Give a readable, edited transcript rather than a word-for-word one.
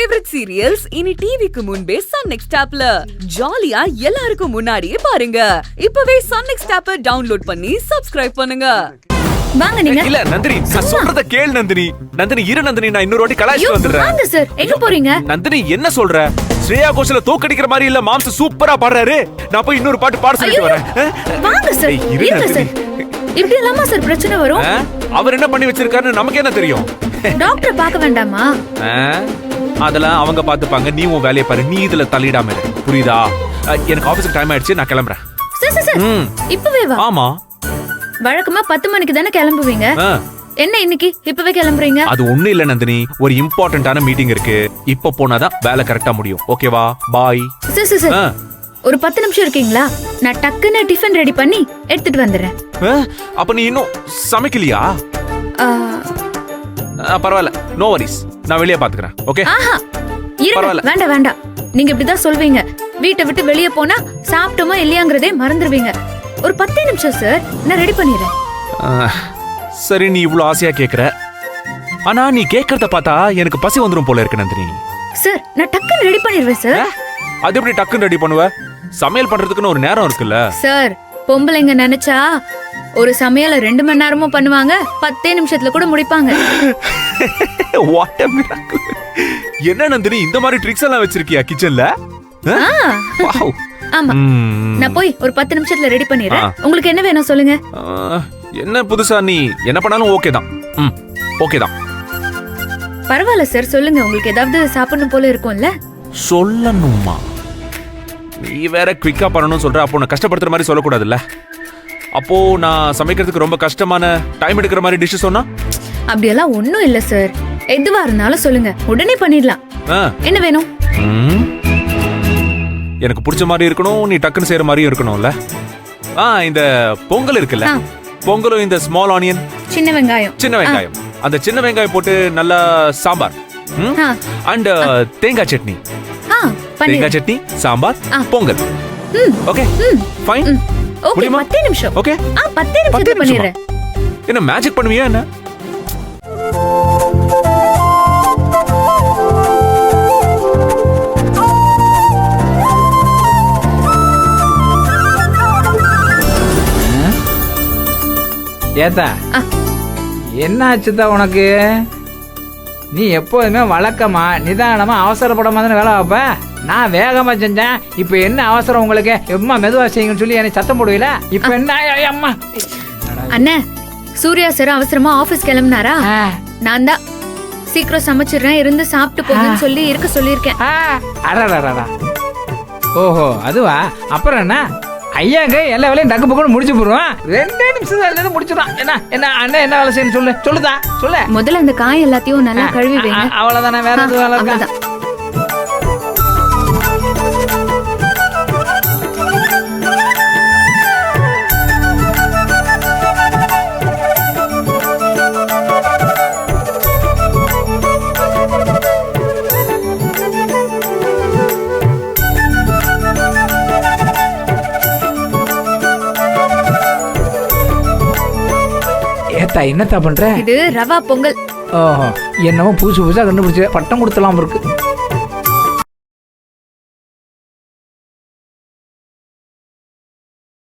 Favourite serials இனி டிவிக்கு முன்பே சன் நெக்ஸ்ட் ஆப்ல ஜாலியா எல்லாருக்கும் முன்னாடியே பாருங்க. இப்பவே சன் நெக்ஸ்ட் ஆப்பை டவுன்லோட் பண்ணி சப்ஸ்கிரைப் பண்ணுங்க. வாங்க நீங்க. இல்ல நந்தினி, நான் சொல்றத கேளு நந்தினி. நந்தினி இரு நந்தினி, நான் இன்னொரு வாட்டி கலாய்ச்சிட்டு வந்துறேன். வாங்க சார், எங்க போறீங்க? நந்தினி என்ன சொல்ற? ஸ்ரேயா கோஷல தோக்கடிக்கிற மாதிரி இல்ல, மாம்ச சூப்பரா பாடுறாரு. நான் போய் இன்னொரு பாட்டு பாட சொல்லிட்டு வரேன். வாங்க சார், இருங்க சார். இப்படி எல்லாமா சார் பிரச்சனை வரும்? அவர் என்ன பண்ணி வச்சிருக்காருன்னு நமக்கு என்ன தெரியும்? டாக்டர் பார்க்க வேண்டாமா? அதெல்லாம் அவங்க பாத்துப்பாங்க. நீ உன் வேலையை பாரு, நீ இதுல தள்ளிடாம இரு. புரியுதா? எனக்கு ஆபீஸ்க்கு டைம் ஆயிடுச்சு, நான் கிளம்புறேன். சார் சார் இப்பவே வா. ஆமா, வழக்கமா 10 மணிக்கு தானே கிளம்புவீங்க. என்ன இன்னைக்கு இப்பவே கிளம்புறீங்க? அது ஒண்ணு இல்ல நந்தினி, ஒரு இம்பார்ட்டன்டான மீட்டிங் இருக்கு. இப்ப போனாதான் வேலை கரெக்டா முடியும். ஓகேவா? பாய். சார் சார் ஒரு 10 நிமிஷம் இருக்கீங்களா? நான் டக்குன்னு டிஃபன் ரெடி பண்ணி எடுத்துட்டு வந்துடுறேன். அப்ப நீ இன்னும் சமைக்கலையா? பரவாயில்ல, நோ வரிஸ், நான் வெளியே பாத்துக்கிறேன். ஓகே? வேண்டாம் வேண்டாம், நீங்க இப்படிதான் சொல்வீங்க. வீட்டை விட்டு வெளியே போனா சாப்பிட்டோமா இல்லையாங்கிறதே மறந்துடுவீங்க. ஒரு 10 நிமிஷம் சார், நான் ரெடி பண்ணிடுறேன். சரி, நீ இவ்வளவு ஆசையா கேக்குற. ஆனா நீ கேக்குறத பார்த்தா எனக்கு பசி வந்துரும் போல இருக்கு நந்தினி. சார், நான் டக்குன்னு ரெடி பண்ணிடுவேன் சார். அது எப்படி டக்குன்னு ரெடி பண்ணுவ? சமையல் பண்றதுக்குன்னு ஒரு நேரம் இருக்குல்ல சார். பொம்பளைங்க நினைச்சா ஒரு சமையல 2 மணி நேரமும் பண்ணுவாங்க, 10 நிமிஷத்துல கூட முடிப்பாங்க. What a miracle. என்ன நந்தினி, இந்த மாதிரி ட்ரிக்ஸ் எல்லாம் வச்சிருக்கியா கிச்சன்ல? வாவ். ஆமா, நான் போய் ஒரு 10 நிமிஷத்துல ரெடி பண்ணிடுறேன். உங்களுக்கு என்ன வேணும் சொல்லுங்க. என்ன புதுசா? நீ என்ன பண்ணாலும் ஓகே தான். ஓகே தான். பரவாயில்ல சார், சொல்லுங்க. உங்களுக்கு ஏதாவது சாப்பிடணும் போல இருக்கும்ல? சொல்லணுமா? நீ வேற குவிக்கா பண்ணணும்னு சொல்ற. அப்போ நான் கஷ்டப்படுத்துற மாதிரி சொல்லக்கூடாதுல்ல. அப்போ நான் சமைக்கிறதுக்கு ரொம்ப கஷ்டமான டைம் எடுக்கிற மாதிரி டிஷ் சொன்னா? அப்படியெல்லாம் ஒண்ணும் இல்ல சார். எதுவா இருந்தாலும் சொல்லுங்க, உடனே பண்ணிடலாம். என்ன வேணும்? எனக்கு பிடிச்ச மாதிரி இருக்கணும், நீ டக்குன்னு செய்யற மாதிரியும் இருக்கணும்ல. இந்த பொங்கல் இருக்குல்ல, பொங்கலும் இந்த ஸ்மால் ஆனியன், சின்ன வெங்காயம். சின்ன வெங்காயம், அந்த சின்ன வெங்காயம் போட்டு நல்லா சாம்பார் அண்ட் தேங்காய் சட்னி. தேங்காய் chutney, sambar, Pongal. Okay fine. Okay, 10 நிமிஷம். ஓகே, 10 நிமிஷத்துல பண்ணிடுறேன். என்ன மேஜிக் பண்ணுவியா என்ன? ஏத்தா, என்ன ஆச்சுதா உனக்கு? நீ எப்போதுமே வழக்கமா நிதானமா அவசரப்படாம தானே வேலை வைப்ப. நான் வேகமா செஞ்சேன், இப்ப என்ன அவசரம் உங்களுக்கு? எம்மா மெதுவா செய்யுங்கன்னு சொல்லி எனக்கு சத்தம் போடுவீல. இப்ப என்ன அம்மா? அண்ணே, சூர்யா சார் அவசரமா ஆபீஸ் கிளம்பினாரா? நான் தான் சீக்கிரம் சமைச்சிடுறேன், இருந்து சாப்பிட்டு போங்கன்னு சொல்லி இருக்க சொல்லியிருக்கேன். அடடா, ஓஹோ அதுவா? அப்புறம் என்ன? ஐயாங்க எல்லா வேலையும் டக்கு பக்கம் முடிச்சு போடுவான். 2 நிமிஷம் முடிச்சிடும். என்ன என்ன அண்ணன் என்ன வேலை செய்யணும் சொல்லு. சொல்லுதா சொல்லு. முதல்ல அந்த காய் எல்லாத்தையும் நல்லா கழுவி வைங்க. அவ்வளவுதானே, வேற எதுவும் வேலை இருக்கா? என்னத்தா பண்ற? இது ரவா பொங்கல். ஓஹோ, என்னமோ புதுசா கண்டுபிடிச்ச. பட்டம் கொடுத்தலாம் இருக்கு.